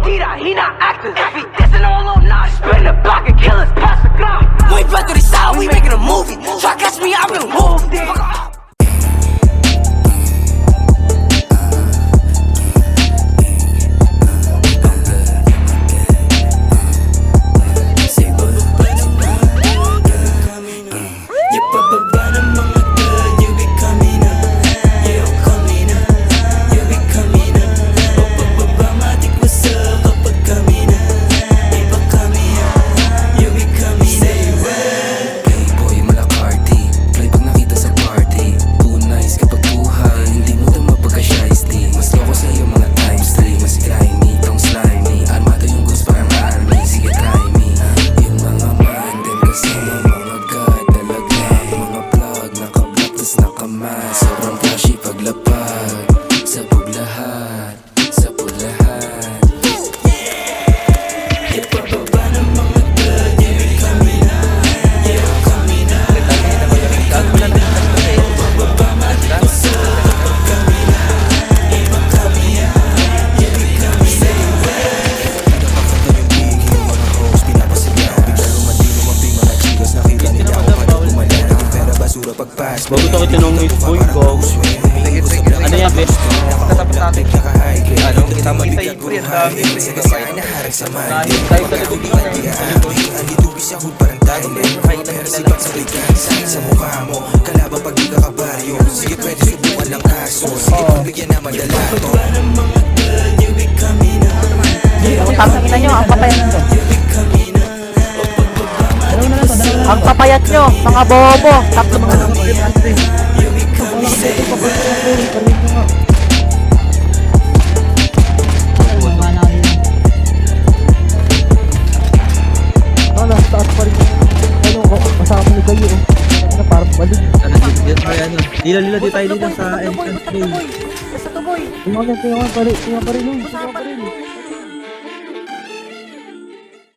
mentira, he not acting. If he dissing on Lil Nas, spin the block and kill us, pass the gun. We ain't back to the side, we making a movie. Try catch me, I'm gonna move. Sobrang flashy paglapag, sabog lahat, sabog lahat. Ipababa ng mga god, yeah kami na, yeah kami na. Ipababa matik ko sa kapag kami na, iba kami na, yeah kami na. Napakanta yung big, yung mga hoes, pinapasigaw. Bigla lumandi, lumambing mga chicos, nakita nila ako kada pumalan. Ang pera basura pagpas. Bago ito kitinong boy ko. Ano yan, bes? Tatapos natin. Ano? Kita mo isa yung yan dami. Tayo talaga sa mukha mo, kalaban pag di ka kabaryo. Sige pwede subukan ng kaso. Sige pagbigyan na magdalato. Tangina nyo, ang papayat nyo. Ang papayat nyo, mga bobo. Tatlo mga taas pa rin. Ano, kasama ni kayo. Ano, parang balik. Lila di tayo dito sa entrance bay. Tingnan pa rin.